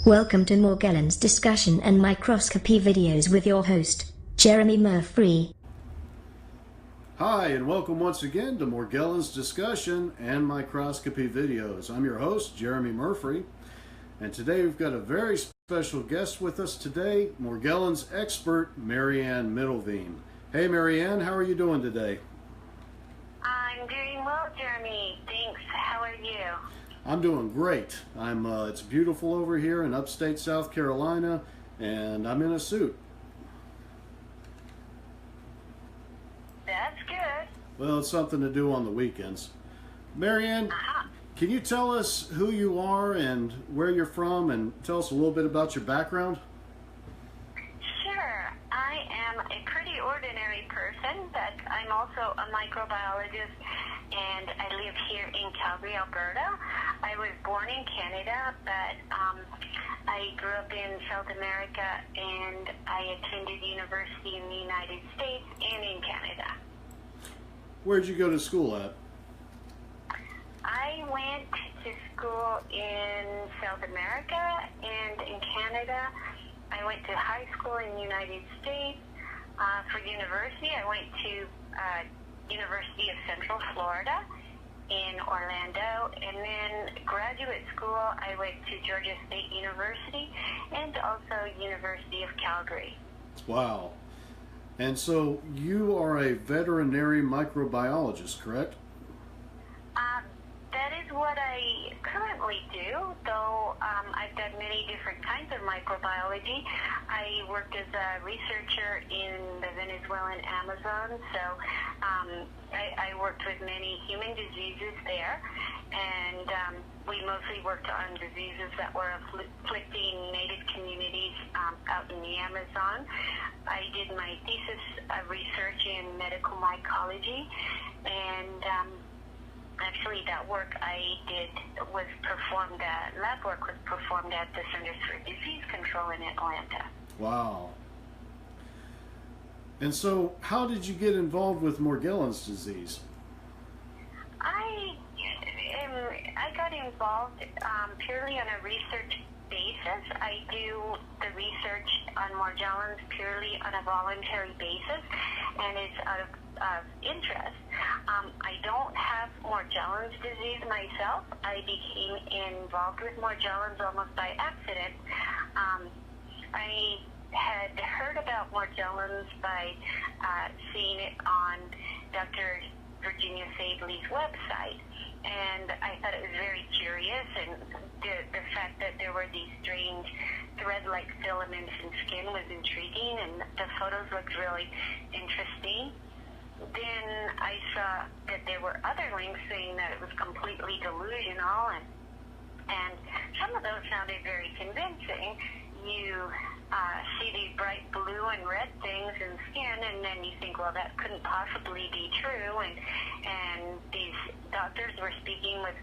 Welcome to Morgellons Discussion and Microscopy videos with your host, Jeremy Murphy. Hi, and welcome once again to Morgellons Discussion and Microscopy videos. I'm your host, Jeremy Murphy, and today we've got a very special guest with us today, Morgellons Expert, Marianne Middelveen. Hey Marianne, how are you doing today? I'm doing well, Jeremy. Thanks. How are you? I'm doing great. It's beautiful over here in upstate South Carolina, and I'm in a suit. That's good. Well, it's something to do on the weekends. Marianne, can you tell us who you are and where you're from, and tell us a little bit about your background? Sure. I am a pretty ordinary person, but I'm also a microbiologist, and I live here in Calgary, Alberta. I was born in Canada, but I grew up in South America, and I attended university in the United States and in Canada. Where'd you go to school at? I went to school in South America and in Canada. I went to high school in the United States. For university, I went to University of Central Florida in Orlando, and then graduate school I went to Georgia State University and also University of Calgary. Wow. And so you are a veterinary microbiologist, correct? That is what I currently do, though I've done many different kinds of microbiology. I worked as a researcher in the Venezuelan Amazon, so I worked with many human diseases there, and we mostly worked on diseases that were afflicting native communities out in the Amazon. I did my thesis research in medical mycology, and actually, that work I did was performed at, lab work was performed at the Centers for Disease Control in Atlanta. Wow. And so, how did you get involved with Morgellons disease? I got involved purely on a research basis. I do the research on Morgellons purely on a voluntary basis, and it's out of interest. I don't have Morgellons disease myself. I became involved with Morgellons almost by accident. I had heard about Morgellons by seeing it on Dr. Virginia Sabely's website, and I thought it was very curious, and the fact that there were these strange thread-like filaments in skin was intriguing, and the photos looked really interesting. Then I saw that there were other links saying that it was completely delusional, and some of those sounded very convincing. You see these bright blue and red things in skin, and then you think, well, that couldn't possibly be true, and these doctors were speaking with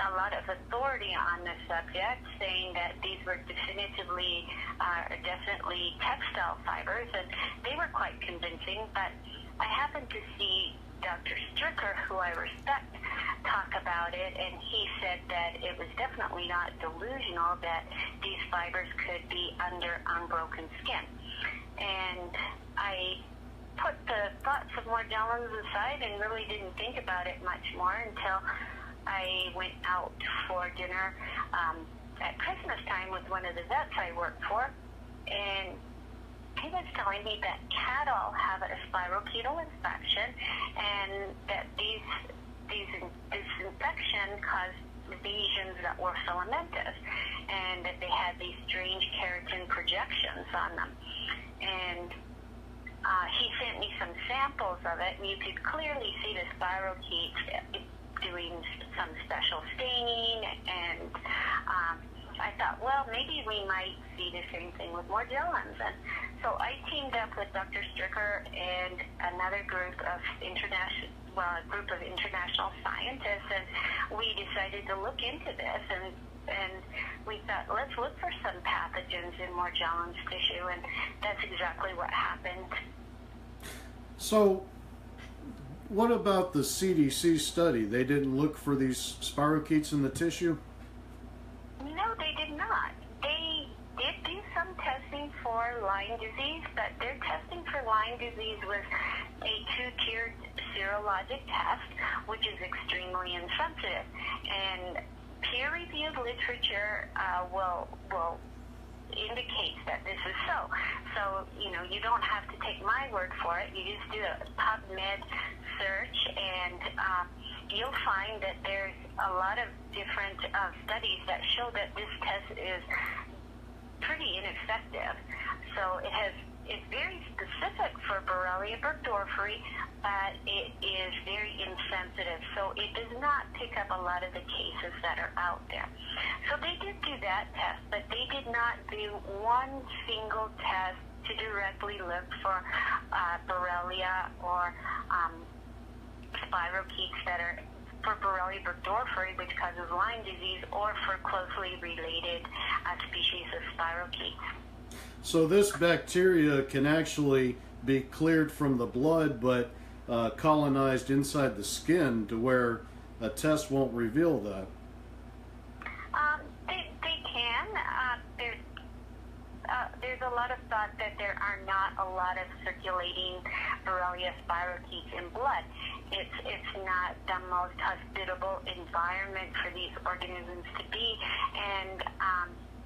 a lot of authority on the subject, saying that these were definitely textile fibers, and they were quite convincing. But I happened to see Dr. Stricker, who I respect, talk about it, and he said that it was definitely not delusional, that these fibers could be under unbroken skin. And I put the thoughts of Morgellons aside and really didn't think about it much more until I went out for dinner at Christmas time with one of the vets I worked for, and he was telling me that cattle have a spirochetal infection, and that this infection caused lesions that were filamentous, and that they had these strange keratin projections on them. And he sent me some samples of it, and you could clearly see the spirochetes doing some special staining, and I thought, well, maybe we might see the same thing with Morgellons. And so I teamed up with Dr. Stricker and another group of international scientists, and we decided to look into this, and we thought, let's look for some pathogens in Morgellons tissue, and that's exactly what happened. So, what about the CDC study? They didn't look for these spirochetes in the tissue? No, they did not. They did do some testing for Lyme disease, but their testing for Lyme disease was a two-tiered serologic test, which is extremely insensitive. And peer-reviewed literature will indicates that this is so. So, you don't have to take my word for it. You just do a PubMed search, and you'll find that there's a lot of different studies that show that this test is pretty ineffective. So it's very specific for Borrelia burgdorferi, but it is very insensitive. So it does not pick up a lot of the cases that are out there. So they did do that test, but they did not do one single test to directly look for Borrelia or spirochetes that are for Borrelia burgdorferi, which causes Lyme disease, or for closely related species of spirochetes. So this bacteria can actually be cleared from the blood, but colonized inside the skin to where a test won't reveal that. They can. There's a lot of thought that there are not a lot of circulating Borrelia spirochetes in blood. It's not the most hospitable environment for these organisms to be, and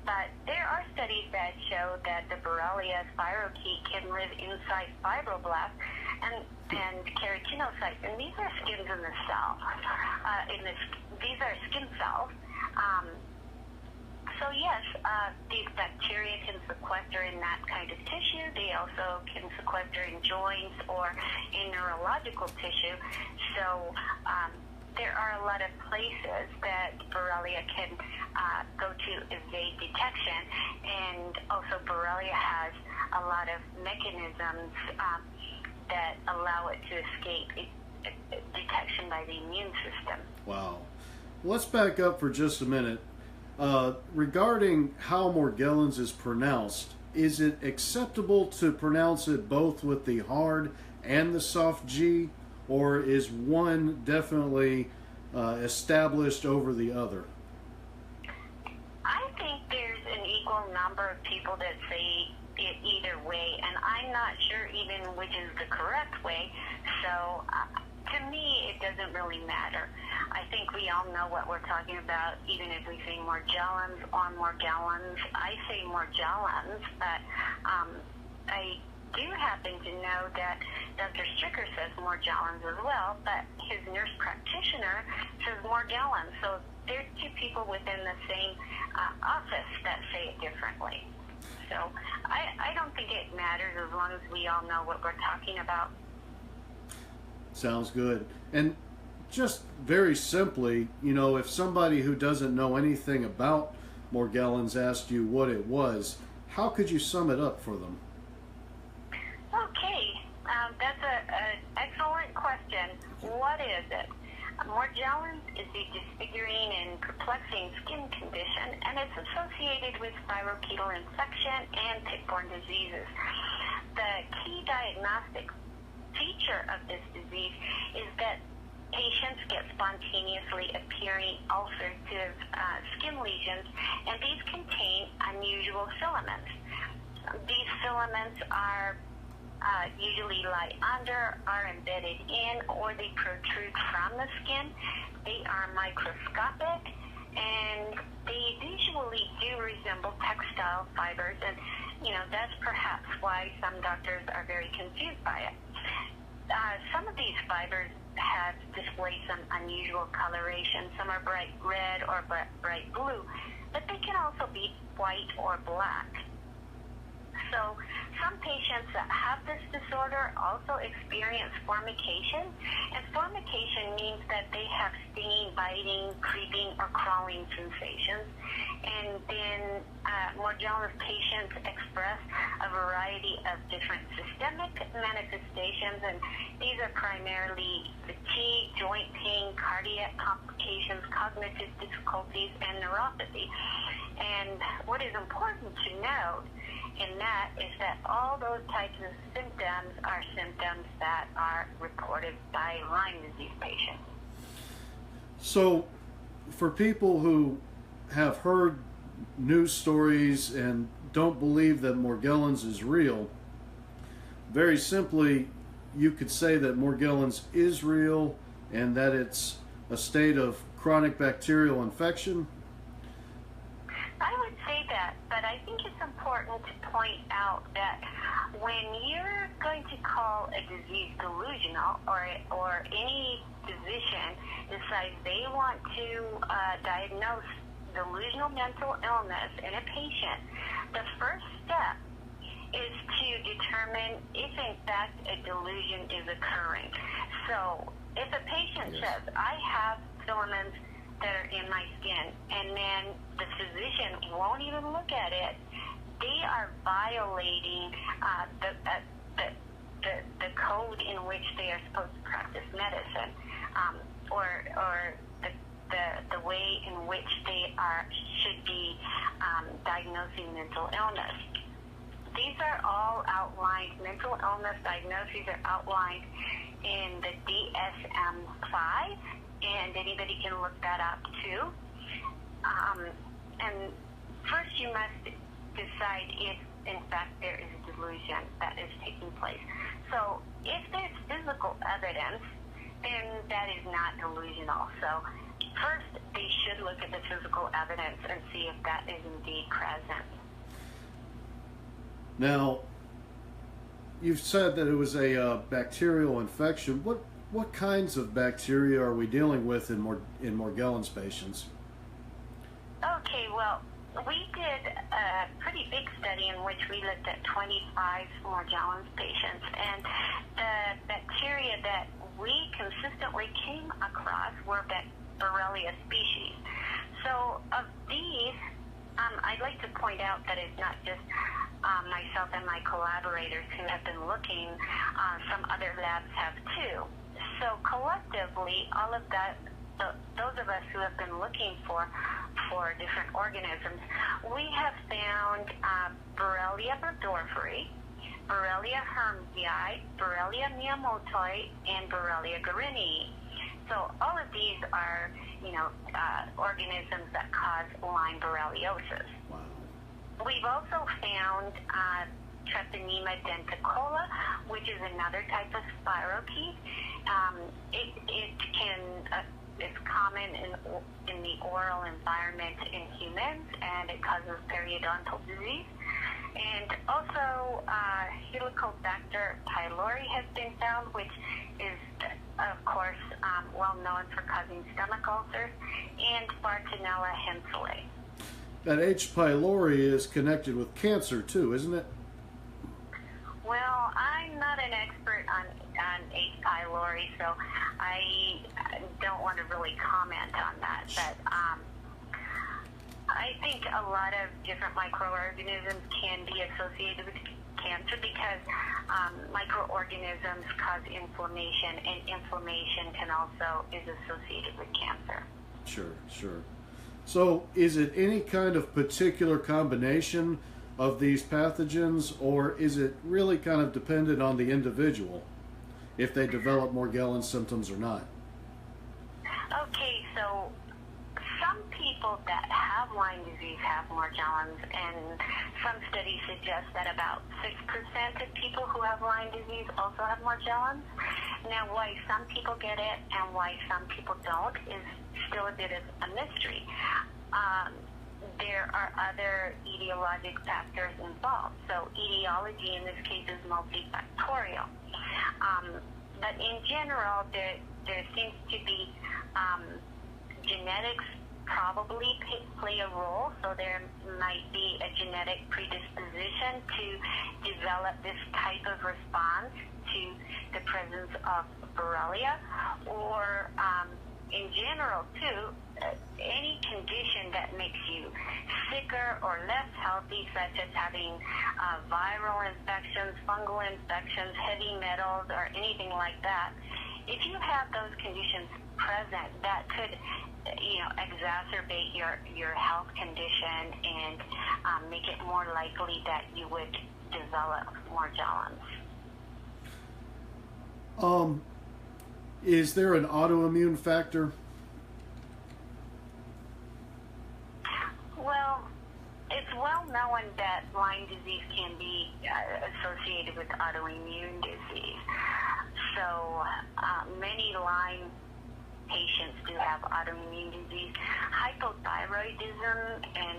but there are studies that show that the Borrelia spirochete can live inside fibroblasts and keratinocytes, and these are skins in the cell. These are skin cells. So yes, these bacteria can sequester in that kind of tissue. They also can sequester in joints or in neurological tissue. So there are a lot of places that Borrelia can go to evade detection, and also Borrelia has a lot of mechanisms that allow it to escape detection by the immune system. Wow. Let's back up for just a minute. Regarding how Morgellons is pronounced, is it acceptable to pronounce it both with the hard and the soft G, or is one definitely established over the other? I think there's an equal number of people that say it either way, and I'm not sure even which is the correct way, so to me it doesn't really matter. I think we all know what we're talking about, even if we say Morgellons or Morgellons. I say Morgellons, but I do happen to know that Dr. Stricker says Morgellons as well, but his nurse practitioner says Morgellons. So there's two people within the same office that say it differently. So I don't think it matters as long as we all know what we're talking about. Sounds good. And just very simply, if somebody who doesn't know anything about Morgellons asked you what it was, how could you sum it up for them? Okay, that's an excellent question. What is it? Morgellons is a disfiguring and perplexing skin condition, and it's associated with spirochetal infection and tick-borne diseases. The key diagnostic feature of this disease is that patients get spontaneously appearing ulcerative skin lesions, and these contain unusual filaments. These filaments are usually lie under, are embedded in, or they protrude from the skin. They are microscopic, and they usually do resemble textile fibers, and that's perhaps why some doctors are very confused by it. Some of these fibers have displayed some unusual coloration. Some are bright red or bright blue, but they can also be white or black. So some patients that have this disorder also experience formication, and formication means that they have stinging, biting, creeping, or crawling sensations. And then Morgellons patients express a variety of different systemic manifestations, and these are primarily fatigue, joint pain, cardiac complications, cognitive difficulties, and neuropathy. And what is important to note in that is that all those types of symptoms are symptoms that are reported by Lyme disease patients. So, for people who have heard news stories and don't believe that Morgellons is real, very simply, you could say that Morgellons is real and that it's a state of chronic bacterial infection. I would say that, but I think it's important to point out that when you're going to call a disease delusional, or any physician decides they want to diagnose delusional mental illness in a patient, the first step is to determine if in fact a delusion is occurring. So if a patient says, I have filaments that are in my skin, and then the physician won't even look at it, they are violating the code in which they are supposed to practice medicine, or the way in which they should be diagnosing mental illness. These are all outlined, mental illness diagnoses are outlined in the DSM-5, and anybody can look that up too. And first you must decide if in fact there is a delusion that is taking place. So if there's physical evidence, then that is not delusional. So first they should look at the physical evidence and see if that is indeed present. Now, you've said that it was a bacterial infection. What kinds of bacteria are we dealing with in Morgellons patients? Okay, well, we did a pretty big study in which we looked at 25 Morgellons patients, and the bacteria that we consistently came across were Borrelia species. So of these, I'd like to point out that it's not just myself and my collaborators who have been looking. Some other labs have too. So collectively, all of that, those of us who have been looking for different organisms, we have found Borrelia burgdorferi, Borrelia hermsii, Borrelia miyamotoi, and Borrelia guerini. So all of these are, organisms that cause Lyme borreliosis. Wow. We've also found Treponema denticola, which is another type of spirochete. It's common in the oral environment in humans, and it causes periodontal disease. And also, Helicobacter pylori has been found, which is, of course, well known for causing stomach ulcers, and Bartonella henselae. That H. pylori is connected with cancer too, isn't it? Well, I'm not an expert on H. pylori, so I don't want to really comment on that. But I think a lot of different microorganisms can be associated with cancer because microorganisms cause inflammation, and inflammation is associated with cancer. Sure. So is it any kind of particular combination of these pathogens, or is it really kind of dependent on the individual if they develop Morgellons symptoms or not? Okay, so some people that have Lyme disease have Morgellons, and some studies suggest that about 6% of people who have Lyme disease also have Morgellons. Now, why some people get it and why some people don't is still a bit of a mystery. There are other etiologic factors involved. So etiology in this case is multifactorial. But in general, there seems to be genetics probably play a role. So there might be a genetic predisposition to develop this type of response to the presence of Borrelia, or in general too, any condition that makes you sicker or less healthy, such as having viral infections, fungal infections, heavy metals, or anything like that. If you have those conditions present, that could exacerbate your health condition and make it more likely that you would develop Morgellons. Is there an autoimmune factor? Well, it's well known that Lyme disease can be associated with autoimmune disease. So many Lyme patients do have autoimmune disease. Hypothyroidism and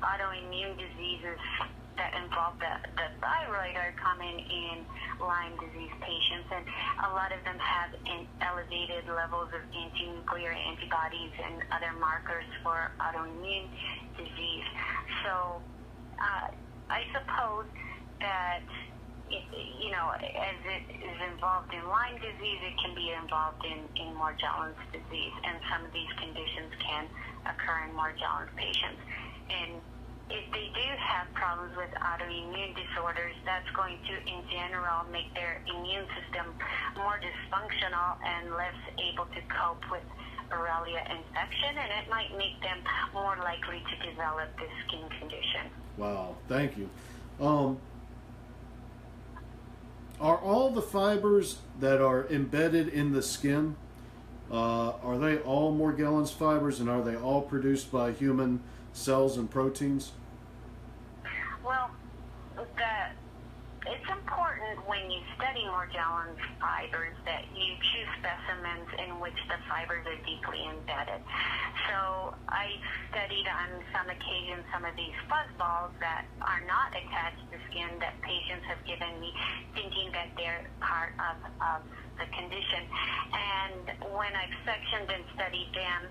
autoimmune diseases that involve the thyroid are common in Lyme disease patients, and a lot of them have elevated levels of anti-nuclear antibodies and other markers for autoimmune disease. So I suppose that as it is involved in Lyme disease, it can be involved in Morgellons disease, and some of these conditions can occur in Morgellons patients. And if they do have problems with autoimmune disorders, that's going to, in general, make their immune system more dysfunctional and less able to cope with Borrelia infection, and it might make them more likely to develop this skin condition. Wow, thank you. Are all the fibers that are embedded in the skin, are they all Morgellons fibers, and are they all produced by human cells and proteins? Well, it's important when you study Morgellons fibers that you choose specimens in which the fibers are deeply embedded. So I studied on some occasions some of these fuzz balls that are not attached to skin that patients have given me, thinking that they're part of the condition. And when I've sectioned and studied them,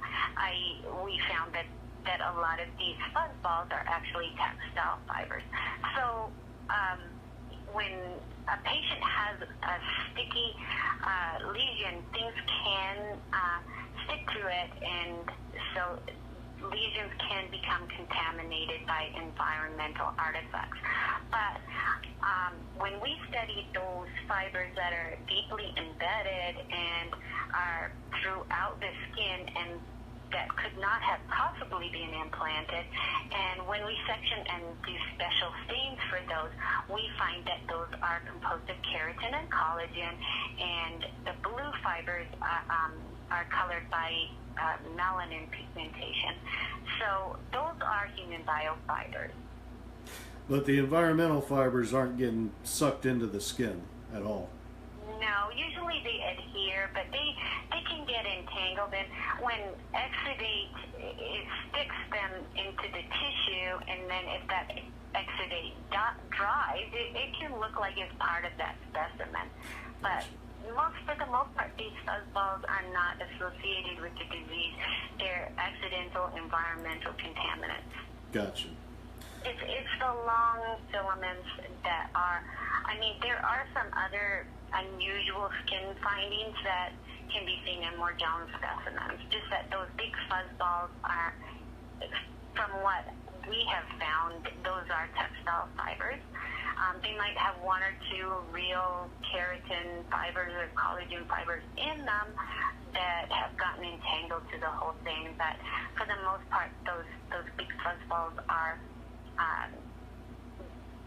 we found that a lot of these fuzz balls are actually textile fibers. So when a patient has a sticky lesion, things can stick to it, and so lesions can become contaminated by environmental artifacts. But when we studied those fibers that are deeply embedded and are throughout the skin and that could not have possibly been implanted, and when we section and do special stains for those, we find that those are composed of keratin and collagen, and the blue fibers are colored by melanin pigmentation. So those are human biofibers. But the environmental fibers aren't getting sucked into the skin at all. No, usually they adhere, but they can get entangled, and when exudate, it sticks them into the tissue, and then if that exudate dries, it can look like it's part of that specimen. But for the most part, these fuzz balls are not associated with the disease. They're accidental environmental contaminants. Gotcha. It's the long filaments that are, there are some other unusual skin findings that can be seen in Morgellons specimens, just that those big fuzz balls are, from what we have found, those are textile fibers. They might have one or two real keratin fibers or collagen fibers in them that have gotten entangled to the whole thing, but for the most part, those big fuzz balls are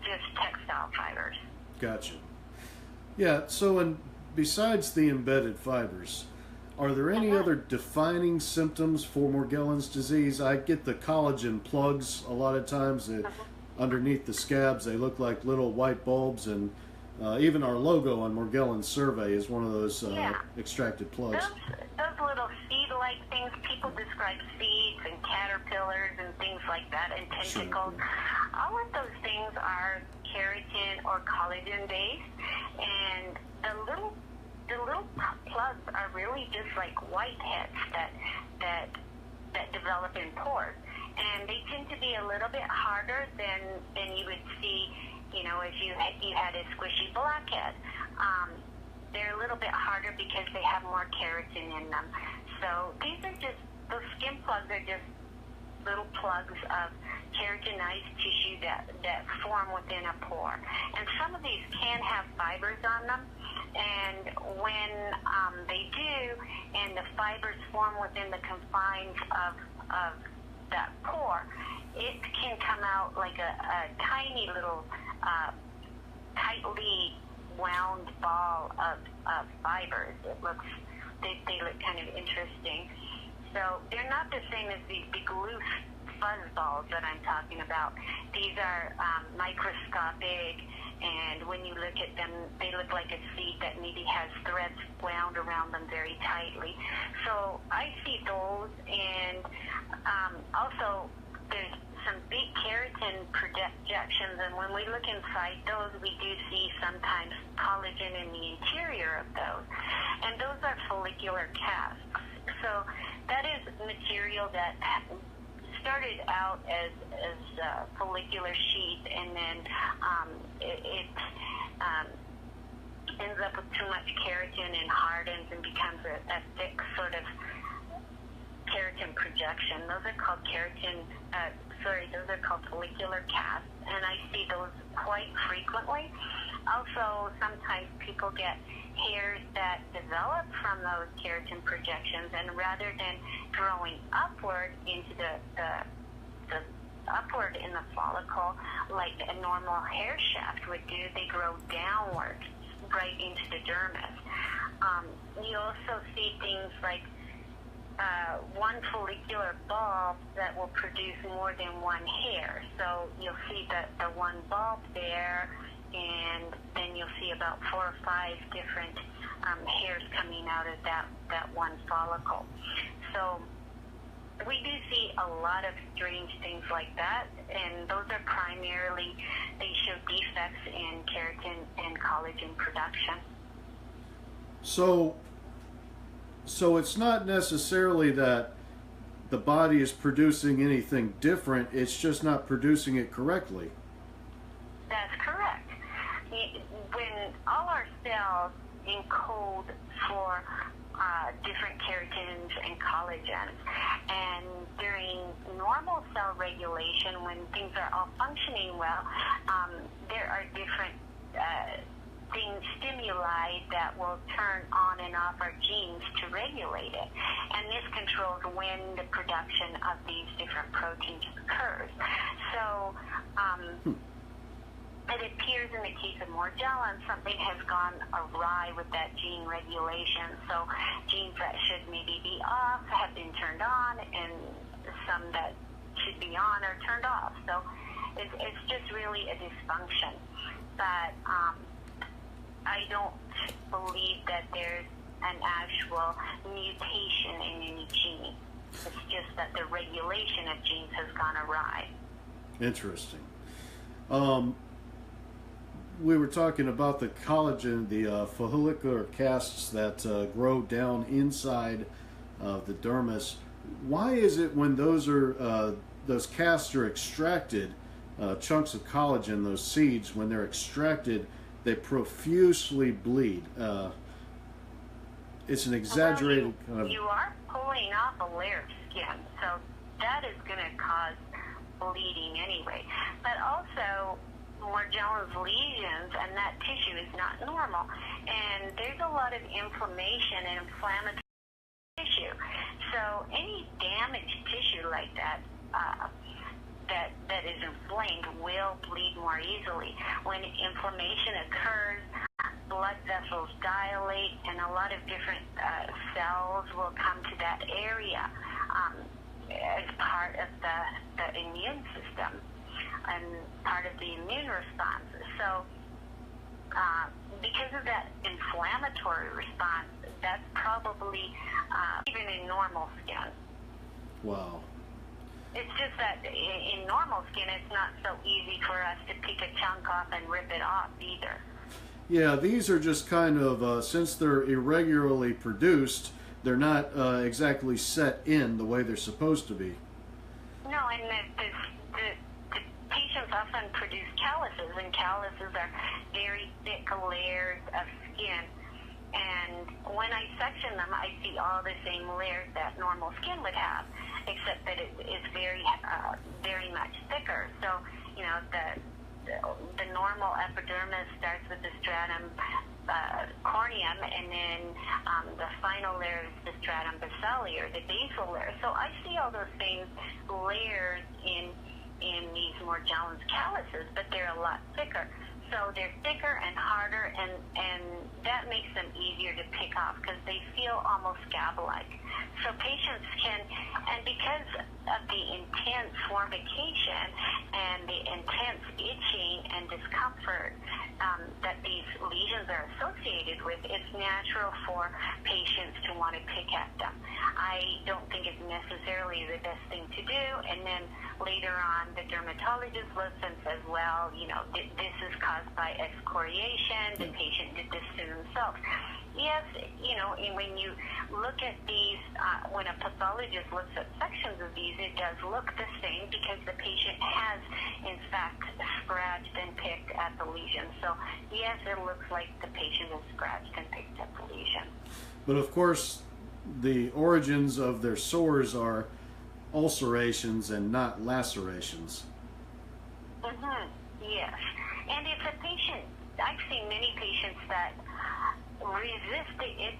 just textile fibers. Gotcha. Yeah, so and besides the embedded fibers, are there any other defining symptoms for Morgellons disease? I get the collagen plugs a lot of times that underneath the scabs, they look like little white bulbs, and even our logo on Morgellons survey is one of those extracted plugs. Those little seed-like things, people describe seeds and caterpillars and things like that, and tentacles. Sure. All of those things are keratin or collagen based, and the little plugs are really just like whiteheads that develop in pores, and they tend to be a little bit harder than you would see, if you had a squishy blackhead. They're a little bit harder because they have more keratin in them. So those skin plugs are just little plugs of keratinized tissue that form within a pore. And some of these can have fibers on them, and when they do, and the fibers form within the confines of that pore, it can come out like a tiny little tightly wound ball of fibers. They look kind of interesting. So they're not the same as these big loose fuzz balls that I'm talking about. These are microscopic, and when you look at them, they look like a seed that maybe has threads wound around them very tightly. So I see those, and also there's some big keratin projections, and when we look inside those, we do see sometimes collagen in the interior of those, and those are follicular casts. So that is material that started out as follicular sheath, and then it ends up with too much keratin and hardens and becomes a thick sort of keratin projection. Those are called those are called follicular casts, and I see those quite frequently. Also, sometimes people get hairs that develop from those keratin projections, and rather than growing upward into the upward in the follicle like a normal hair shaft would do, they grow downward right into the dermis. You also see things like one follicular bulb that will produce more than one hair. So you'll see the one bulb there, and then you'll see about 4 or 5 different hairs coming out of that one follicle. So we do see a lot of strange things like that, and those are primarily, they show defects in keratin and collagen production. So it's not necessarily that the body is producing anything different, it's just not producing it correctly. That's correct. When all our cells encode for different keratins and collagens, and during normal cell regulation, when things are all functioning well, there are different stimuli that will turn on and off our genes to regulate it, and this controls when the production of these different proteins occurs. So it appears in the case of Morgellons, something has gone awry with that gene regulation. So genes that should maybe be off have been turned on, and some that should be on are turned off. So it's just really a dysfunction. But I don't believe that there's an actual mutation in any gene. It's just that the regulation of genes has gone awry. Interesting. We were talking about the collagen, the follicular casts that grow down inside the dermis. Why is it when those casts are extracted, chunks of collagen, those seeds, when they're extracted, they profusely bleed? It's an exaggerated kind of... You are pulling off a layer of skin, so that is going to cause bleeding anyway. But also, Morgellons lesions and that tissue is not normal, and there's a lot of inflammation and inflammatory tissue. So any damaged tissue like that that is inflamed will bleed more easily. When inflammation occurs, blood vessels dilate, and a lot of different cells will come to that area as part of the immune system and part of the immune response. So because of that inflammatory response, that's probably even in normal skin. Wow. It's just that in normal skin, it's not so easy for us to pick a chunk off and rip it off either. Yeah, these are just kind of, since they're irregularly produced, they're not exactly set in the way they're supposed to be. No, and the patients often produce calluses, and calluses are very thick layers of skin. And when I section them, I see all the same layers that normal skin would have, except that it's very much thicker. So, you know, the normal epidermis starts with the stratum corneum, and then the final layer is the stratum basilae, or the basal layer. So I see all those same layers in these Morgellons calluses, but they're a lot thicker. So they're thicker and harder, and that makes them easier to pick off because they feel almost scab-like. So patients can, and because of the intense formication and the intense itching and discomfort that these lesions are associated with, it's natural for patients to want to pick at them. I don't think it's necessarily the best thing to do, and then later on the dermatologist looks and says, well, you know, this is caused by excoriation, the patient did this to themselves. Yes, you know, and when you look at these, when a pathologist looks at sections of these, it does look the same because the patient has, in fact, scratched and picked at the lesion. So, yes, it looks like the patient has scratched and picked at the lesion. But of course, the origins of their sores are ulcerations and not lacerations. Yes. And if a patient, I've seen many patients that resist the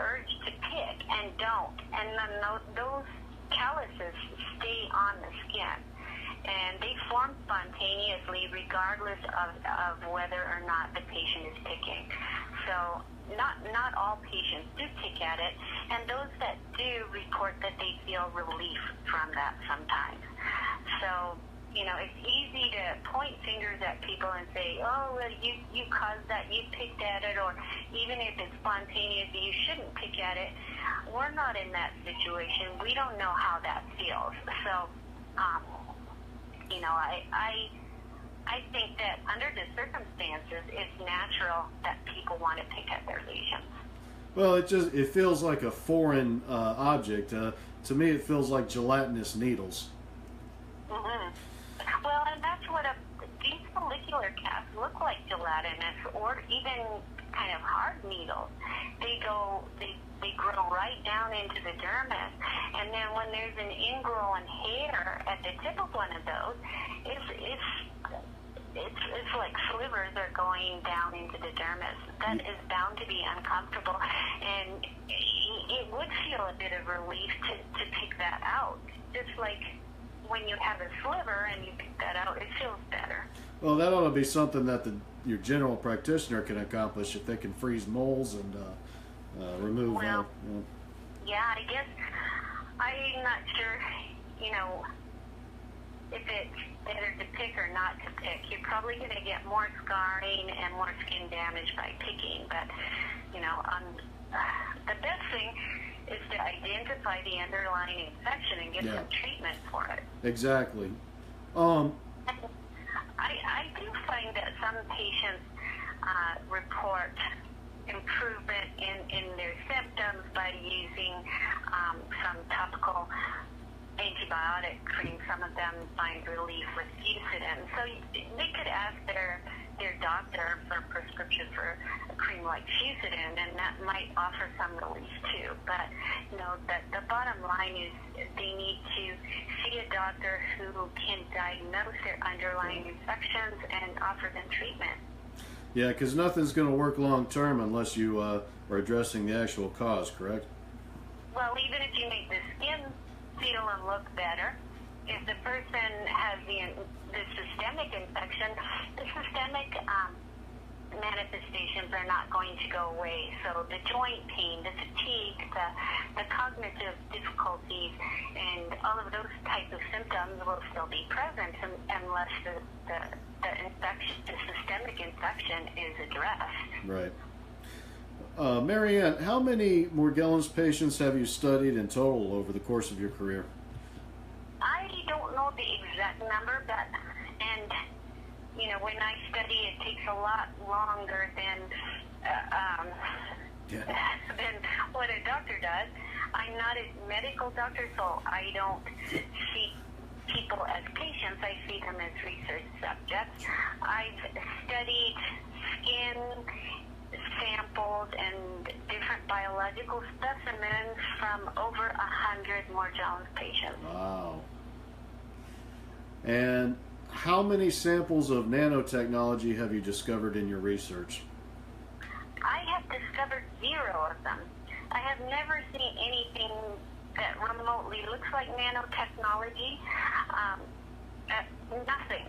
urge to pick and don't, and then those calluses stay on the skin, and they form spontaneously regardless of whether or not the patient is picking. So not all patients do pick at it, and those that do report that they feel relief from that sometimes. So, you know, it's easy to point fingers at people and say, oh, well, you caused that, you picked at it, or even if it's spontaneous, you shouldn't pick at it. We're not in that situation. We don't know how that feels. So, you know, I think that under the circumstances, it's natural that people want to pick at their lesions. Well, it feels like a foreign object. To me, it feels like gelatinous needles. Well, and that's what these follicular casts look like, gelatinous, or even kind of hard needles. They grow right down into the dermis, and then when there's an ingrown hair at the tip of one of those, it's like slivers are going down into the dermis. That is bound to be uncomfortable, and it would feel a bit of relief to pick that out. Just like when you have a sliver and you pick that out, it feels better. Well, that ought to be something that your general practitioner can accomplish if they can freeze moles and remove. Well, yeah, I guess I'm not sure, you know, if it's better to pick or not to pick. You're probably going to get more scarring and more skin damage by picking, but, you know, the best thing is to identify the underlying infection and get some treatment for it. Exactly. I do find that some patients report improvement in their symptoms by using some topical antibiotic cream. Some of them find relief with Fusidin. So they could ask their doctor for a prescription for a cream like Fusidin, and that might offer some relief too. But you know, the bottom line is they need to see a doctor who can diagnose their underlying infections and offer them treatment. Yeah, because nothing's going to work long term unless you are addressing the actual cause, correct? Well, even if you make the skin feel and look better, if the person has the systemic infection, the systemic manifestations are not going to go away. So the joint pain, the fatigue, the cognitive difficulties, and all of those types of symptoms will still be present unless the infection, the systemic infection, is addressed. Right. Marianne, how many Morgellons patients have you studied in total over the course of your career? I don't know the exact number, but, and, you know, when I study, it takes a lot longer than what a doctor does. I'm not a medical doctor, so I don't see people as patients. I see them as research subjects. I've studied skin samples and different biological specimens from over 100 Morgellons patients. Wow. And how many samples of nanotechnology have you discovered in your research? I have discovered 0 of them. I have never seen anything that remotely looks like nanotechnology. Nothing.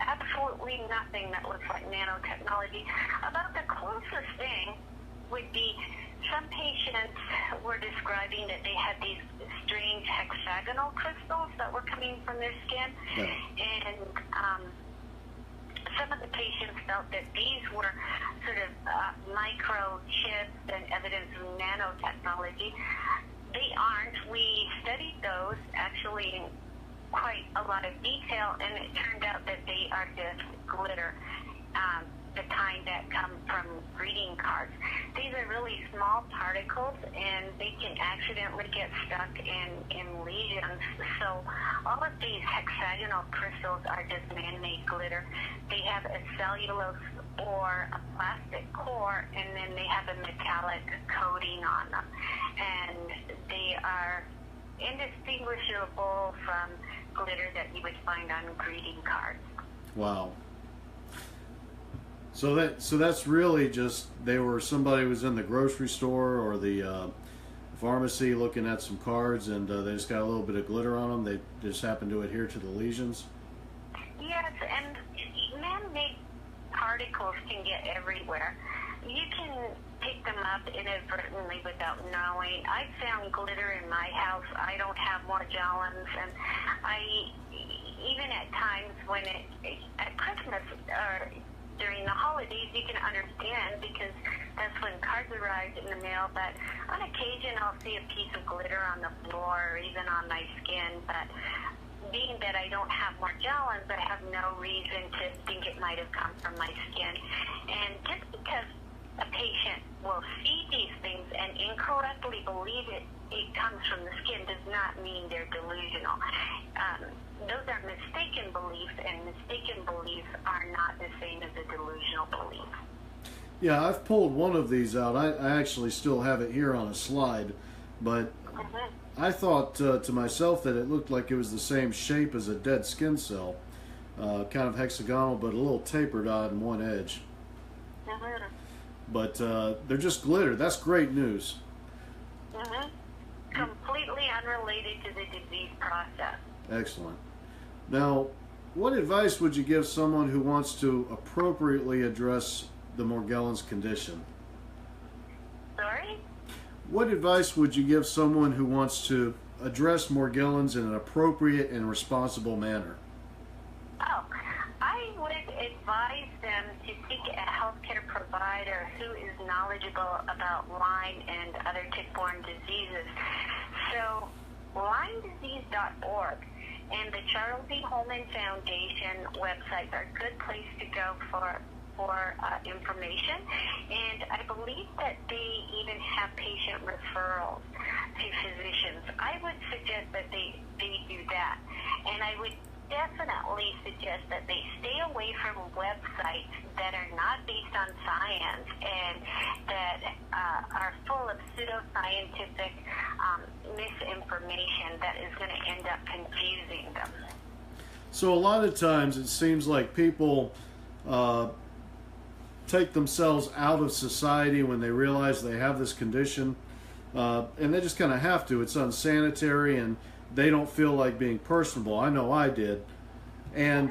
Absolutely nothing that looks like nanotechnology. About the closest thing would be some patients were describing that they had these strange hexagonal crystals that were coming from their skin, and some of the patients felt that these were sort of microchips and evidence of nanotechnology. They aren't. We studied those actually in quite a lot of detail, and it turned out that they are just glitter, the kind that come from greeting cards. These are really small particles, and they can accidentally get stuck in lesions. So all of these hexagonal crystals are just man-made glitter. They have a cellulose or a plastic core, and then they have a metallic coating on them. And they are indistinguishable from glitter that you would find on greeting cards. Wow. So that's really just, somebody was in the grocery store or the pharmacy looking at some cards, and they just got a little bit of glitter on them. They just happened to adhere to the lesions. Yes, and man-made particles can get everywhere. You can pick them up inadvertently without knowing. I found glitter in my house. I don't have Morgellons, and even at times when at Christmas or during the holidays, you can understand because that's when cards arrive in the mail, but on occasion I'll see a piece of glitter on the floor or even on my skin. But being that I don't have Morgellons, I have no reason to think it might have come from my skin. And just because a patient will see these things and incorrectly believe it comes from the skin does not mean they're delusional. Those are mistaken beliefs, and mistaken beliefs are not the same as a delusional belief. Yeah, I've pulled one of these out. I actually still have it here on a slide, but I thought to myself that it looked like it was the same shape as a dead skin cell, kind of hexagonal, but a little tapered on one edge. But they're just glitter. That's great news. Completely unrelated to the disease process. Excellent. Now, what advice would you give someone who wants to appropriately address the Morgellons condition? Sorry? What advice would you give someone who wants to address Morgellons in an appropriate and responsible manner? Oh, I would advise them to seek a healthcare provider who is knowledgeable about Lyme and other tick-borne diseases. So, LymeDisease.org and the Charles E. Holman Foundation websites are a good place to go for information, and I believe that they even have patient referrals to physicians. I would suggest that they do that, and I would definitely suggest that they stay away from websites that are not based on science and that are full of pseudoscientific misinformation that is going to end up confusing them. So a lot of times it seems like people take themselves out of society when they realize they have this condition, and they just kind of have to. It's unsanitary, and they don't feel like being personable. I know I did. And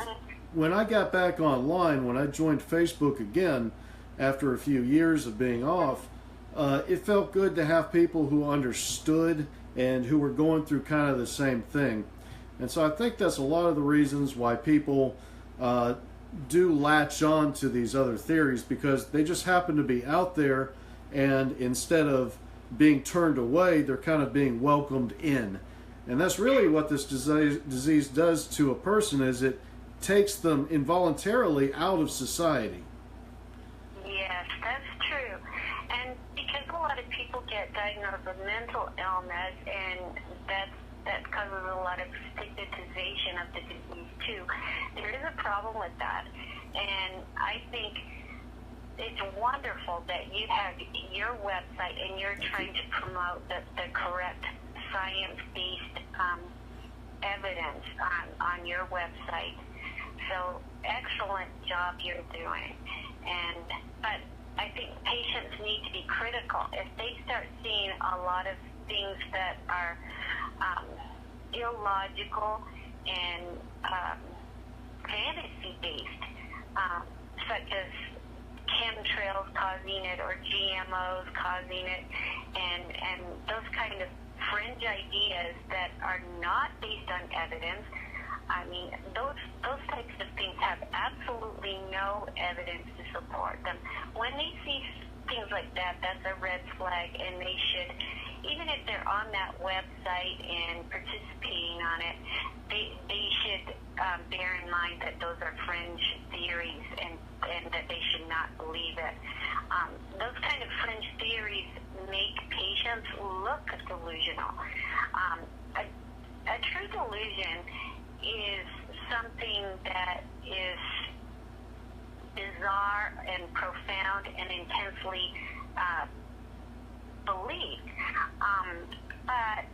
when I got back online, when I joined Facebook again after a few years of being off, it felt good to have people who understood and who were going through kind of the same thing. And so I think that's a lot of the reasons why people do latch on to these other theories, because they just happen to be out there, and instead of being turned away, they're kind of being welcomed in. And that's really what this disease does to a person, is it takes them involuntarily out of society. Yes, that's true. And because a lot of people get diagnosed with mental illness, and that causes a lot of stigmatization of the disease too, there is a problem with that. And I think it's wonderful that you have your website and you're trying to promote the correct science-based evidence on your website. So excellent job you're doing. But I think patients need to be critical. If they start seeing a lot of things that are illogical and fantasy-based, chemtrails causing it or GMOs causing it, and those kind of fringe ideas that are not based on evidence. I mean, those types of things have absolutely no evidence to support them. When they see things like that, that's a red flag, and they should, even if they're on that website and participating on it, they should bear in mind that those are fringe theories and that they should not believe it. Those kind of fringe theories make patients look delusional. A true delusion is something that is bizarre and profound and intensely believed. But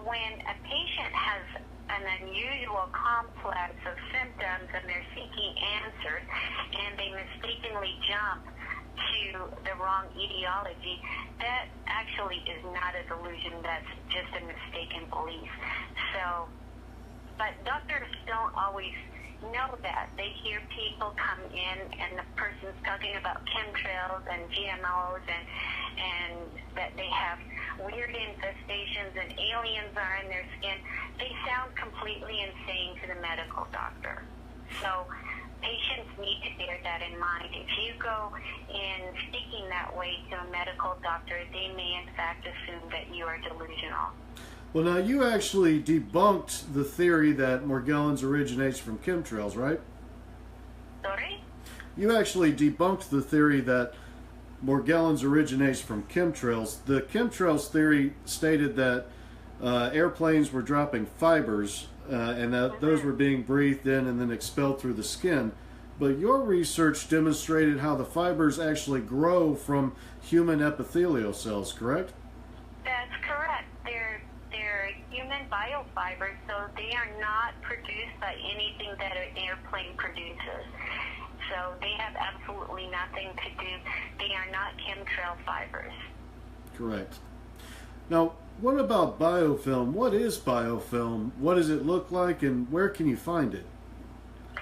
when a patient has an unusual complex of symptoms and they're seeking answers and they mistakenly jump to the wrong etiology, that actually is not a delusion, that's just a mistaken belief. So, but doctors don't always know that. They hear people come in and the person's talking about chemtrails and GMOs and that they have weird infestations and aliens are in their skin. They sound completely insane to the medical doctor. So patients need to bear that in mind. If you go in speaking that way to a medical doctor, they may in fact assume that you are delusional. Well, now you actually debunked the theory that Morgellons originates from chemtrails, right? Sorry? You actually debunked the theory that Morgellons originates from chemtrails. The chemtrails theory stated that airplanes were dropping fibers and that those were being breathed in and then expelled through the skin. But your research demonstrated how the fibers actually grow from human epithelial cells, correct? That's correct. They're human biofibers, so they are not produced by anything that an airplane produces. So they have absolutely nothing to do. They are not chemtrail fibers. Correct. Now, what about biofilm? What is biofilm? What does it look like, and where can you find it?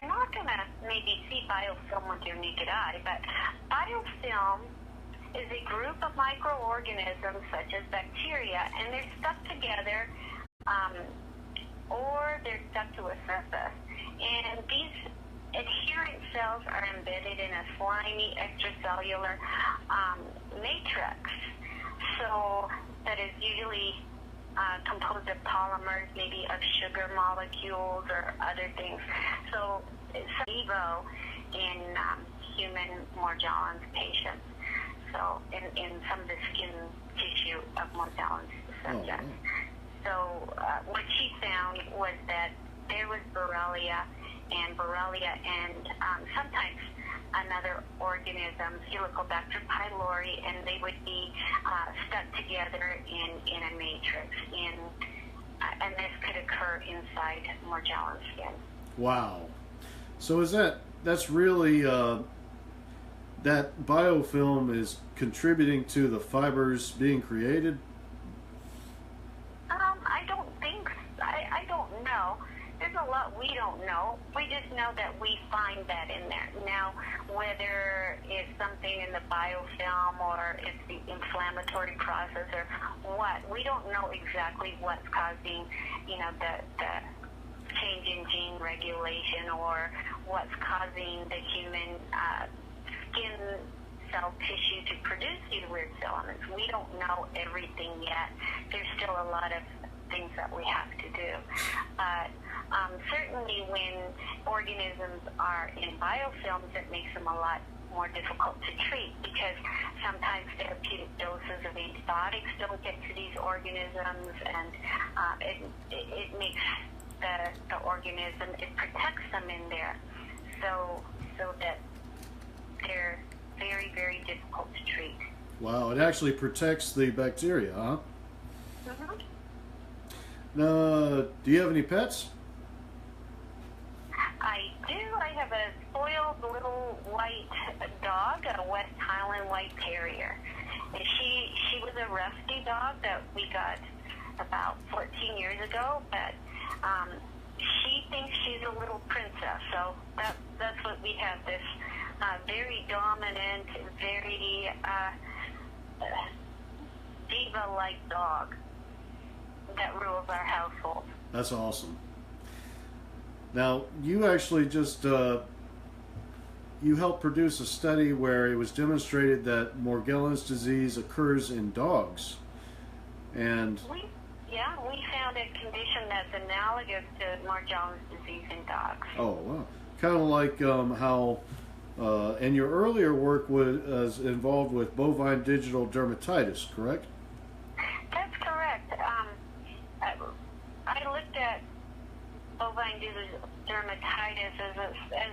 You're not going to maybe see biofilm with your naked eye, but biofilm is a group of microorganisms such as bacteria, and they're stuck together or they're stuck to a surface. And these adherent cells are embedded in a slimy extracellular matrix. So that is usually composed of polymers, maybe of sugar molecules or other things. So it's vivo in human Morgellons patients. So in some of the skin tissue of Morgellons subjects. So what she found was that there was Borrelia and sometimes another organism, Helicobacter pylori, and they would be stuck together in a matrix. And this could occur inside Morgellons skin. Wow. So that's really that biofilm is contributing to the fibers being created? I don't think, I don't know. There's a lot we don't know. We just know that we find that in there. Now, whether it's something in the biofilm or it's the inflammatory process or what, we don't know exactly what's causing, the change in gene regulation or what's causing the human skin cell tissue to produce these weird filaments. We don't know everything yet. There's still a lot of things that we have to do. But certainly when organisms are in biofilms, it makes them a lot more difficult to treat because sometimes therapeutic doses of antibiotics don't get to these organisms, and it makes the organism, it protects them in there so that they're very, very difficult to treat. Wow, it actually protects the bacteria, huh? Mm-hmm. Now, do you have any pets? I do. I have a spoiled little white dog, a West Highland White Terrier. She was a rescue dog that we got about 14 years ago, but she thinks she's a little princess. So that's what we have, this very dominant, very diva-like dog that rules our household. That's awesome. Now, you actually just you helped produce a study where it was demonstrated that Morgellons disease occurs in dogs. And we found a condition that's analogous to Morgellons disease in dogs. oh, wow. Kind of like how and your earlier work was involved with bovine digital dermatitis, correct? That's correct. I looked at bovine digital dermatitis as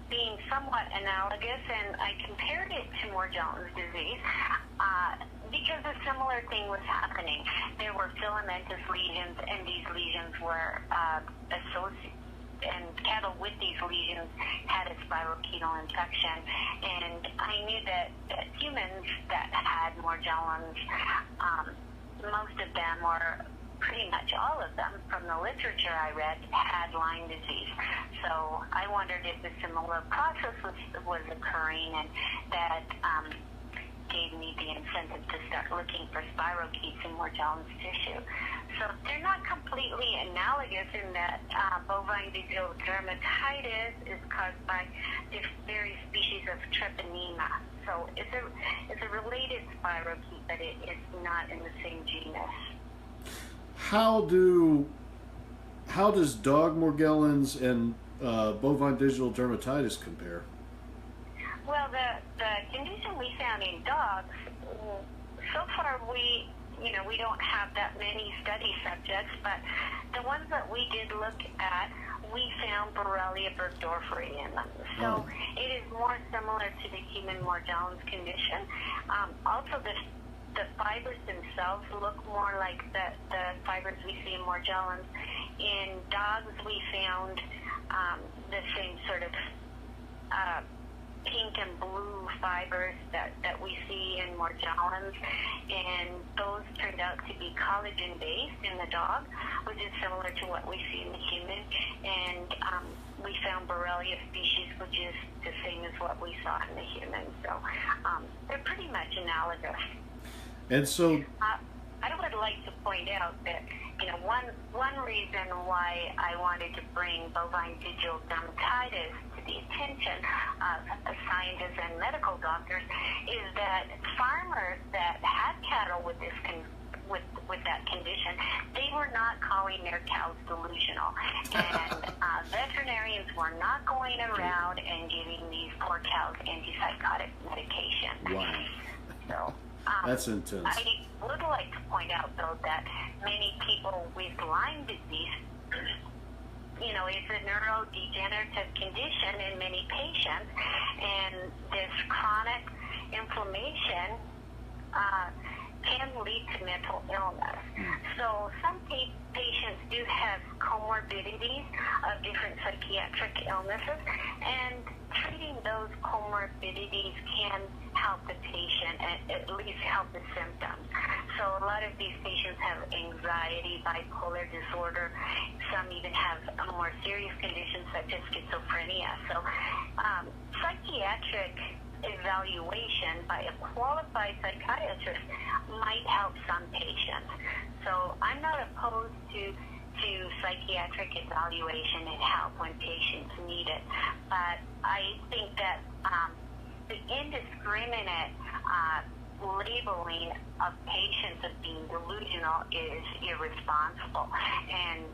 being somewhat analogous, and I compared it to Morgellons disease because a similar thing was happening. There were filamentous lesions, and these lesions were associated, and cattle with these lesions had a spirochetal infection. And I knew that humans that had Morgellons, most of them, or pretty much all of them, from the literature I read, had Lyme disease. So I wondered if a similar process was occurring, and that gave me the incentive to start looking for spirochetes in Morgellons tissue. So they're not completely analogous in that bovine digital dermatitis is caused by this very species of treponema. So it's a related spirochete, but it's not in the same genus. How does dog Morgellons and bovine digital dermatitis compare? Well, the condition we found in dogs, so far we don't have that many study subjects, but the ones that we did look at, we found Borrelia burgdorferi in them. So it is more similar to the human Morgellons condition. Also, the fibers themselves look more like the fibers we see in Morgellons. In dogs, we found the same sort of pink and blue fibers that we see in Morgellons, and those turned out to be collagen-based in the dog, which is similar to what we see in the human. And we found Borrelia species, which is the same as what we saw in the human. So they're pretty much analogous. And so I would like to point out that one reason why I wanted to bring bovine digital dermatitis to the attention of scientists and medical doctors is that farmers that had cattle with this with that condition, they were not calling their cows delusional, and veterinarians were not going around and giving these poor cows antipsychotic medication. wow, So. that's intense. I would like to point out, though, that many people with Lyme disease, it's a neurodegenerative condition in many patients, and this chronic inflammation can lead to mental illness. So some patients do have comorbidities of different psychiatric illnesses, and treating those comorbidities can help the patient, at least help the symptoms. So a lot of these patients have anxiety, bipolar disorder. Some even have more serious conditions such as schizophrenia. So psychiatric evaluation by a qualified psychiatrist might help some patients. So I'm not opposed to psychiatric evaluation and help when patients need it, but I think that the indiscriminate labeling of patients as being delusional is irresponsible. And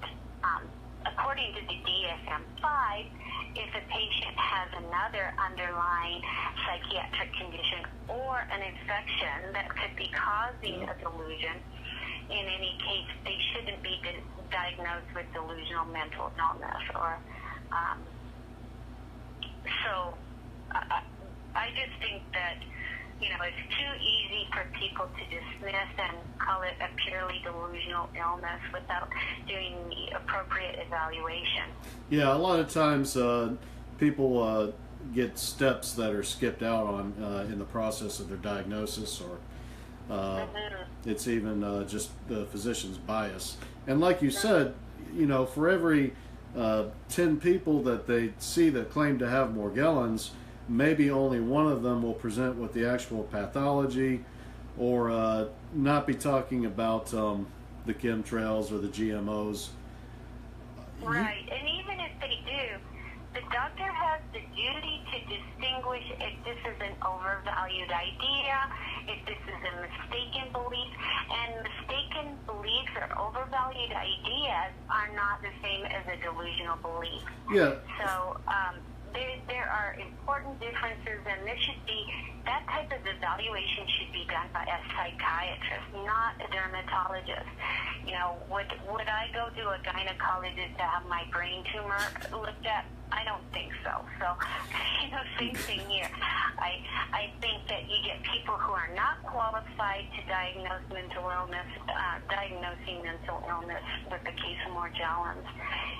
according to the DSM-5, if a patient has another underlying psychiatric condition or an infection that could be causing a delusion, in any case, they shouldn't be diagnosed with delusional mental illness. Or so I just think that it's too easy for people to dismiss and call it a purely delusional illness without doing the appropriate evaluation. Yeah, a lot of times people get steps that are skipped out on in the process of their diagnosis, or it's even just the physician's bias. And like you said, for every 10 people that they see that claim to have Morgellons, maybe only one of them will present with the actual pathology, or not be talking about the chemtrails or the GMOs. Right, and even if they do, the doctor has the duty to distinguish if this is an overvalued idea, if this is a mistaken belief, and mistaken beliefs or overvalued ideas are not the same as a delusional belief. Yeah. So there are important differences, and that type of evaluation should be done by a psychiatrist, not a dermatologist. You know, would I go to a gynecologist to have my brain tumor looked at? I don't think so. So, you know, same thing here. I think that you get people who are not qualified to diagnose mental illness, diagnosing mental illness with the case of Morgellons.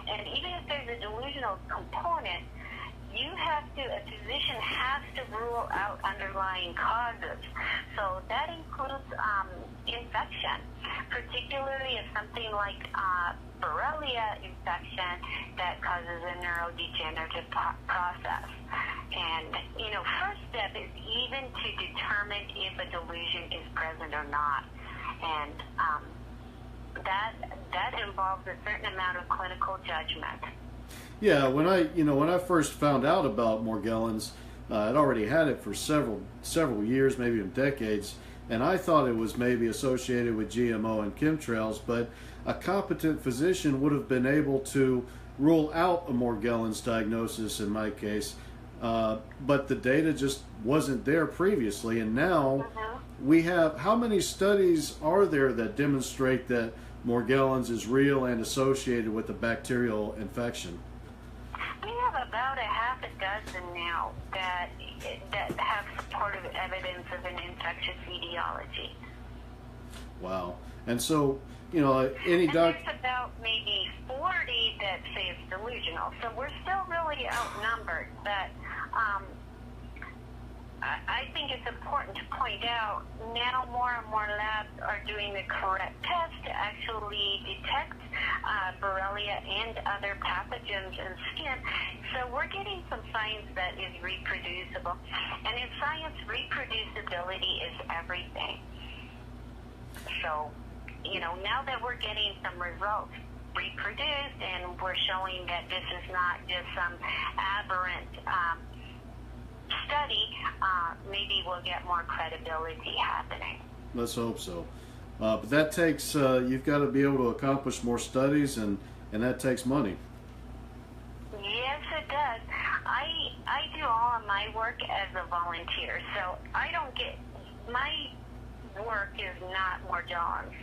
And even if there's a delusional component, a physician has to rule out underlying causes. So that includes infection, particularly if something like Borrelia infection that causes a neurodegenerative process. And, you know, first step is even to determine if a delusion is present or not. And that involves a certain amount of clinical judgment. Yeah, when I first found out about Morgellons, I'd already had it for several years, maybe even decades, and I thought it was maybe associated with GMO and chemtrails, but a competent physician would have been able to rule out a Morgellons diagnosis in my case, but the data just wasn't there previously, and now we have, how many studies are there that demonstrate that Morgellons is real and associated with a bacterial infection? We have about a half a dozen now that have supportive evidence of an infectious etiology. Wow. And so, you know, there's about maybe 40 that say it's delusional. So we're still really outnumbered. But I think it's important to point out now more and more labs are doing the correct test to actually detect Borrelia and other pathogens in skin. So we're getting some science that is reproducible. And in science, reproducibility is everything. So, you know, now that we're getting some results reproduced and we're showing that this is not just some aberrant study, maybe we'll get more credibility happening. Let's hope so. But that takes, you've got to be able to accomplish more studies, and that takes money. Yes, it does. I do all of my work as a volunteer, so I don't get, my work is not Morgellons.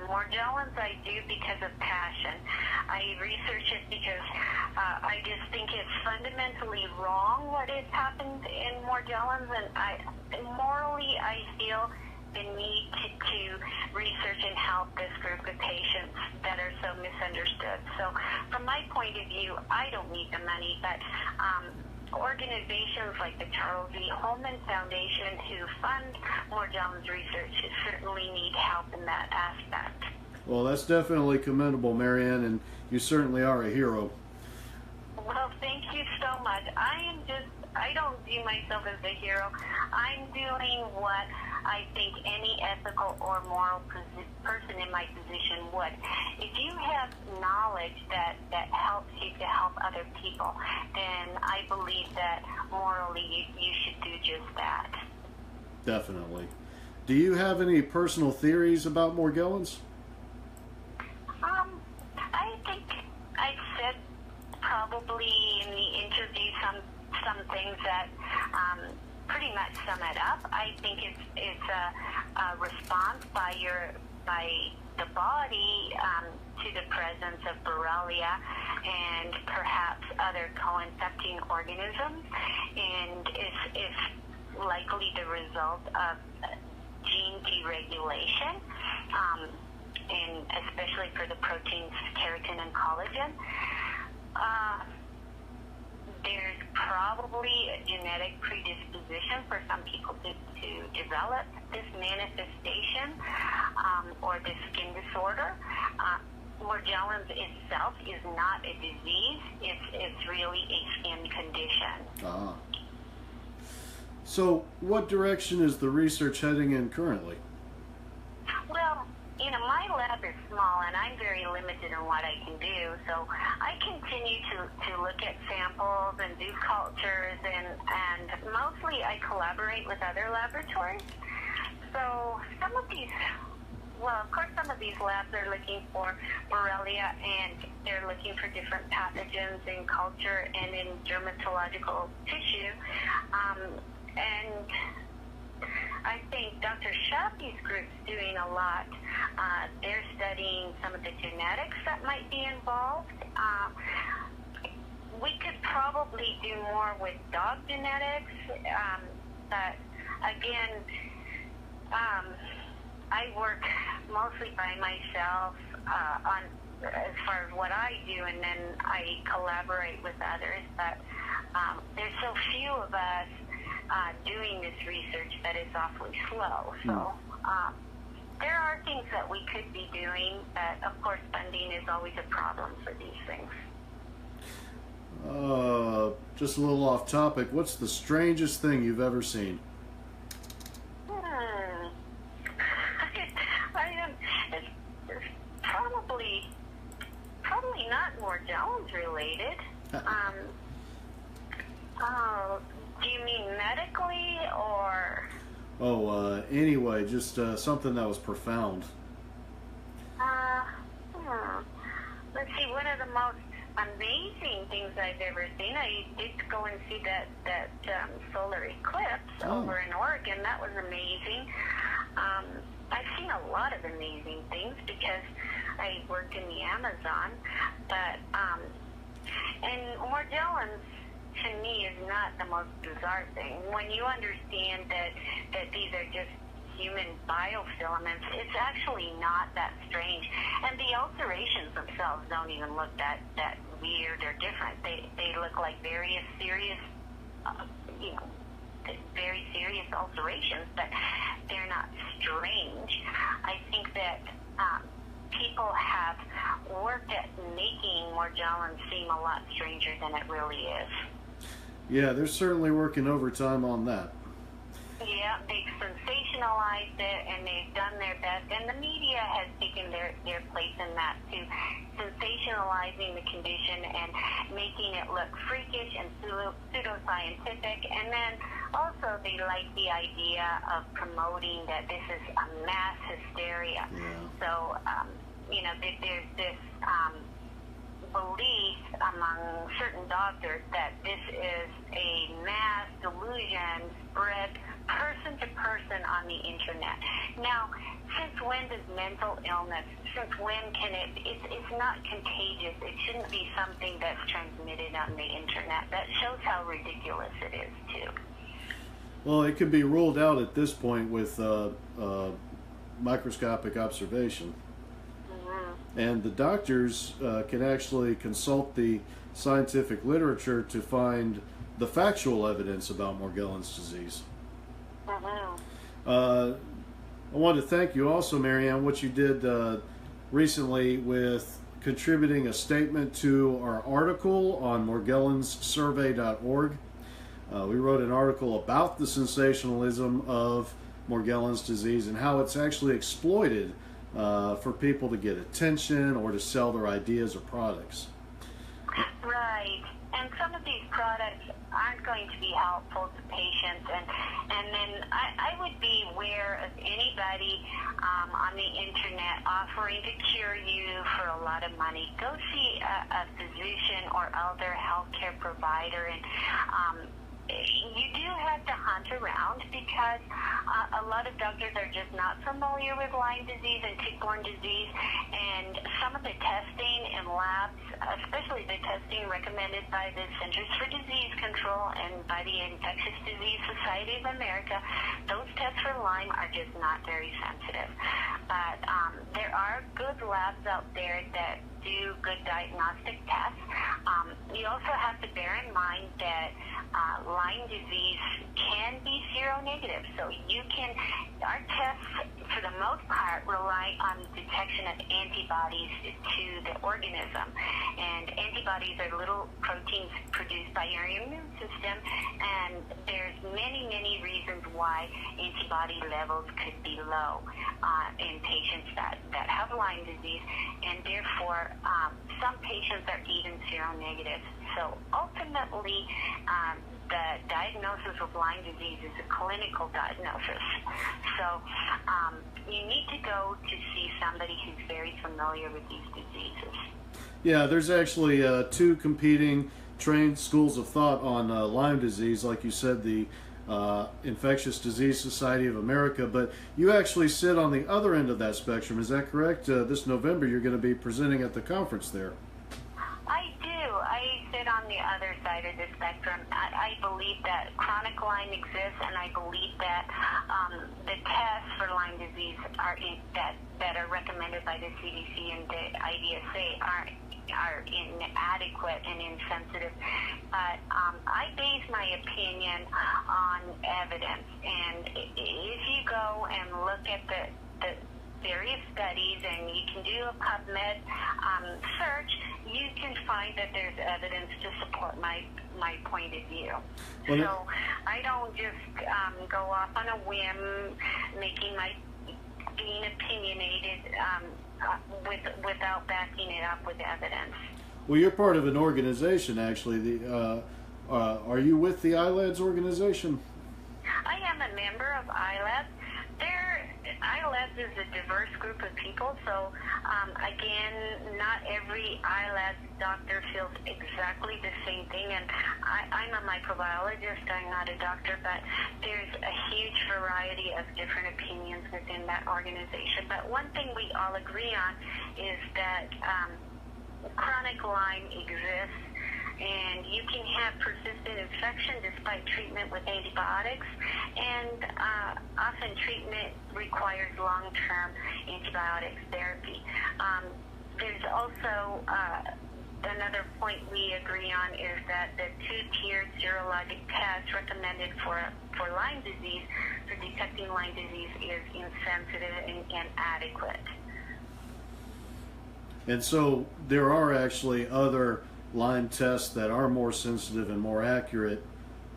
Morgellons I do because of passion. I research it because I just think it's fundamentally wrong what has happened in Morgellons, and morally I feel the need to research and help this group of patients that are so misunderstood. So from my point of view, I don't need the money, but organizations like the Charles E. Holman Foundation who fund Morgellons research certainly need help in that aspect. Well, that's definitely commendable, Marianne, and you certainly are a hero. Well, thank you so much. I don't view myself as a hero. I'm doing what I think any ethical or moral person in my position would. If you have knowledge that helps you to help other people, then I believe that morally you should do just that. Definitely. Do you have any personal theories about Morgellons? I think I said probably in the interview some things that pretty much sum it up. I think it's a response by the body to the presence of Borrelia and perhaps other co-infecting organisms, and it's likely the result of gene deregulation, and especially for the proteins keratin and collagen. There's probably a genetic predisposition for some people to develop this manifestation or this skin disorder. Morgellons itself is not a disease. It's really a skin condition. Ah. So, what direction is the research heading in currently? Well, my lab is small and I'm very limited in what I can do. So I continue to look at samples and do cultures, and mostly I collaborate with other laboratories. So some of these labs are looking for Borrelia, and they're looking for different pathogens in culture and in dermatological tissue. And I think Dr. Shafi's group's doing a lot. They're studying some of the genetics that might be involved. We could probably do more with dog genetics, but again, I work mostly by myself on as far as what I do, and then I collaborate with others. But there's so few of us doing this research that it's awfully slow. So there are things that we could be doing, but of course funding is always a problem for these things. Just a little off topic, what's the strangest thing you've ever seen? It's probably not Morgellons related. Do you mean medically or? Anyway, just something that was profound. Let's see, one of the most amazing things I've ever seen, I did go and see that solar eclipse over in Oregon. That was amazing. I've seen a lot of amazing things because I worked in the Amazon, but and Morgellons to me is not the most bizarre thing. When you understand that these are just human biofilaments, it's actually not that strange. And the ulcerations themselves don't even look that weird or different. They look like very serious ulcerations, but they're not strange. I think that people have worked at making Morgellons seem a lot stranger than it really is. Yeah, they're certainly working overtime on that. Yeah, they've sensationalized it, and they've done their best, and the media has taken their place in that too, sensationalizing the condition and making it look freakish and pseudoscientific. And then also they like the idea of promoting that this is a mass hysteria. Yeah. So there's this belief among certain doctors that this is a mass delusion spread person to person on the internet. Now, since when does mental illness, since when can it's not contagious. It shouldn't be something that's transmitted on the internet. That shows how ridiculous it is, too. Well, it could be ruled out at this point with microscopic observation. And the doctors can actually consult the scientific literature to find the factual evidence about Morgellons disease. I want to thank you also, Marianne, what you did recently with contributing a statement to our article on morgellonssurvey.org. We wrote an article about the sensationalism of Morgellons disease and how it's actually exploited for people to get attention or to sell their ideas or products. Right. And some of these products aren't going to be helpful to patients. And then I would be aware of anybody on the internet offering to cure you for a lot of money. Go see a physician or other healthcare provider, and you do have to hunt around because a lot of doctors are just not familiar with Lyme disease and tick-borne disease, and some of the testing in labs, especially the testing recommended by the Centers for Disease Control and by the Infectious Disease Society of America, those tests for Lyme are just not very sensitive. But there are good labs out there that do good diagnostic tests. You also have to bear in mind that Lyme disease can be seronegative. So our tests, for the most part, rely on the detection of antibodies to the organism. And antibodies are little proteins produced by your immune system, and there's many, many reasons why antibody levels could be low in patients that have Lyme disease, and therefore some patients are even seronegative. So ultimately, the diagnosis of Lyme disease is a clinical diagnosis. So you need to go to see somebody who's very familiar with these diseases. Yeah, there's actually two competing trained schools of thought on Lyme disease. Like you said, the Infectious Disease Society of America, but you actually sit on the other end of that spectrum. Is that correct? This November you're going to be presenting at the conference there. I do. I sit on the other side of the spectrum. I believe that chronic Lyme exists, and I believe that the tests for Lyme disease that are recommended by the CDC and the IDSA are inadequate and insensitive. But I base my opinion on evidence. And if you go and look at the various studies, and you can do a PubMed search, you can find that there's evidence to support my point of view. Well, so I don't just go off on a whim, being opinionated without backing it up with evidence. Well, you're part of an organization, actually. Are you with the ILADS organization? I am a member of ILADS. ILADS is a diverse group of people, so again, not every ILADS doctor feels exactly the same thing, and I'm a microbiologist, I'm not a doctor, but there's a huge variety of different opinions within that organization. But one thing we all agree on is that chronic Lyme exists, and you can have persistent infection despite treatment with antibiotics, and often treatment requires long-term antibiotics therapy. There's also another point we agree on is that the two-tiered serologic test recommended for Lyme disease, for detecting Lyme disease, is insensitive and inadequate. And so there are actually other Lyme tests that are more sensitive and more accurate,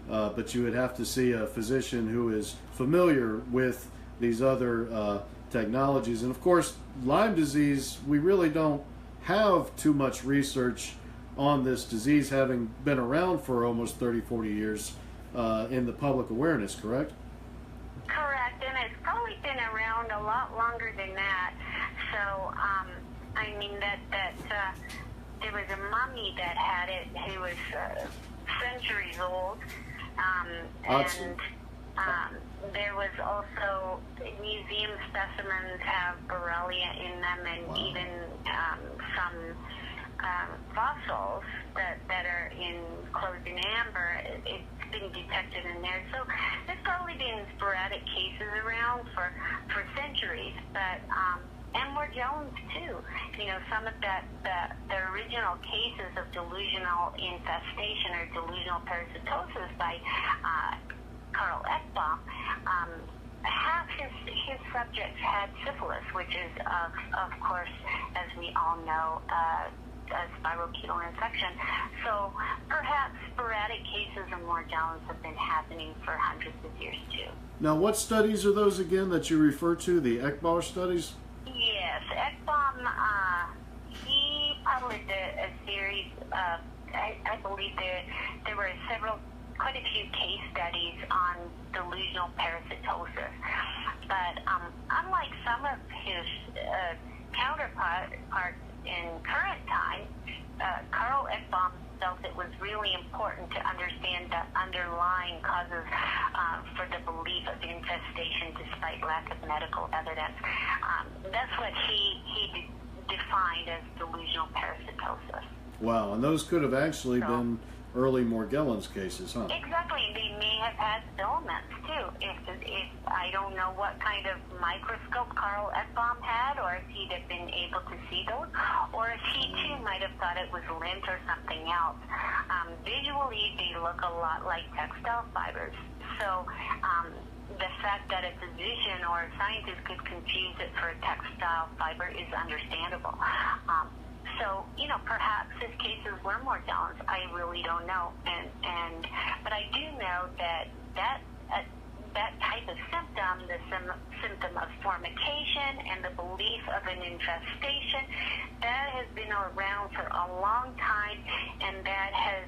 but you would have to see a physician who is familiar with these other technologies. And of course, Lyme disease, we really don't have too much research on this disease, having been around for almost 30-40 years in the public awareness, correct? Correct, and it's probably been around a lot longer than that. So I mean that there was a mummy that had it who was centuries old, and there was also museum specimens have Borrelia in them, and wow, even some fossils that are enclosed in amber. It's been detected in there. So there's probably been sporadic cases around for centuries, but and Morgellons too. You know, some of the original cases of delusional infestation or delusional parasitosis by Carl Ekbom, half his subjects had syphilis, which is, of course, as we all know, a spirochetal infection. So perhaps sporadic cases of Morgellons have been happening for hundreds of years too. Now, what studies are those again that you refer to, the Ekbom studies? Yes, Ekbom, he published a series of, I believe there were quite a few case studies on delusional parasitosis. But unlike some of his counterparts in current time, Carl Ekbom felt it was really important to understand the underlying causes for the belief of infestation despite lack of medical evidence. That's what he defined as delusional parasitosis. Wow, and those could have actually been early Morgellons cases, huh? Exactly. They may have had filaments too. If I don't know what kind of microscope Carl Ekbom had, or if he'd have been able to see those, or if he too might have thought it was lint or something else. Visually, they look a lot like textile fibers. So the fact that a physician or a scientist could confuse it for a textile fiber is understandable. So, perhaps his cases were Morgellons. I really don't know. But I do know that type of symptom, the symptom of formication and the belief of an infestation, that has been around for a long time, and that has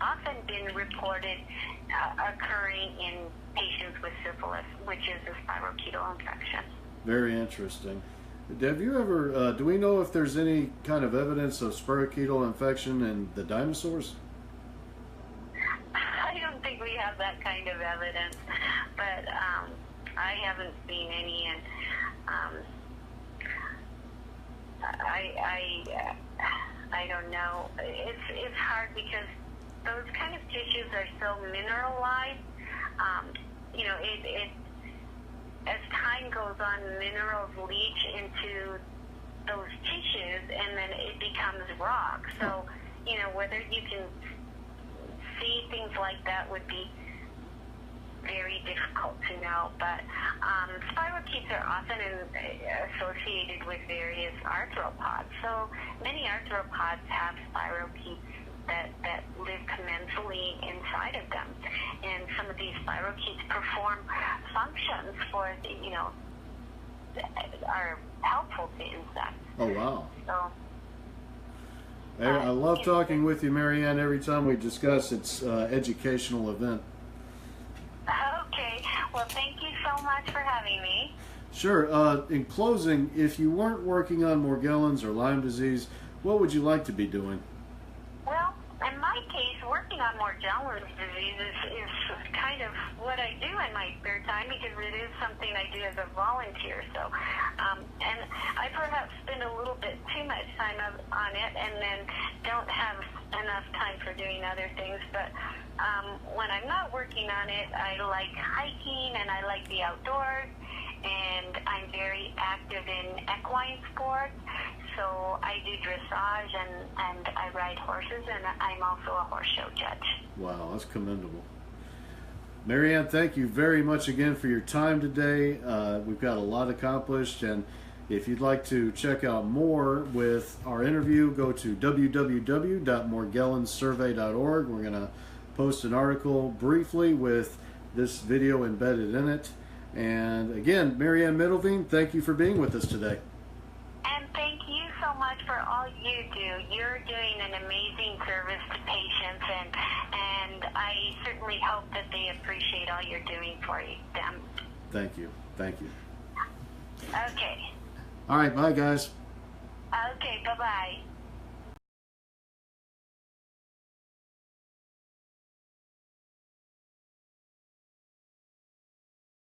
often been reported occurring in patients with syphilis, which is a spirochetal infection. Very interesting. Have you ever, do we know if there's any kind of evidence of spirochetal infection in the dinosaurs? I don't think we have that kind of evidence, but I haven't seen any, and I don't know. It's hard because those kind of tissues are so mineralized. As time goes on, minerals leach into those tissues, and then it becomes rock. So, whether you can see things like that would be very difficult to know. But spirochetes are often associated with various arthropods. So many arthropods have spirochetes that live commensally inside of them. And some of these spirochetes perform functions for are helpful to insects. Oh, wow. So, I love talking with you, Marianne. Every time we discuss, it's educational event. Okay. Well, thank you so much for having me. Sure. In closing, if you weren't working on Morgellons or Lyme disease, what would you like to be doing? Well, in my case, working on Morgellons disease is kind of what I do in my spare time, because it is something I do as a volunteer. So, and I perhaps spend a little bit too much time on it, and then don't have enough time for doing other things. But when I'm not working on it, I like hiking and I like the outdoors, and I'm very active in equine sports. So I do dressage and I ride horses, and I'm also a horse show judge. Wow, that's commendable. Marianne, thank you very much again for your time today. We've got a lot accomplished, and if you'd like to check out more with our interview, go to www.morgellonssurvey.org. We're going to post an article briefly with this video embedded in it. And again, Marianne Middelveen, thank you for being with us today. And thank you so much for all you do. You're doing an amazing service to patients, and I certainly hope that they appreciate all you're doing for them. Thank you. Thank you. Okay. All right, bye, guys. Okay, bye-bye.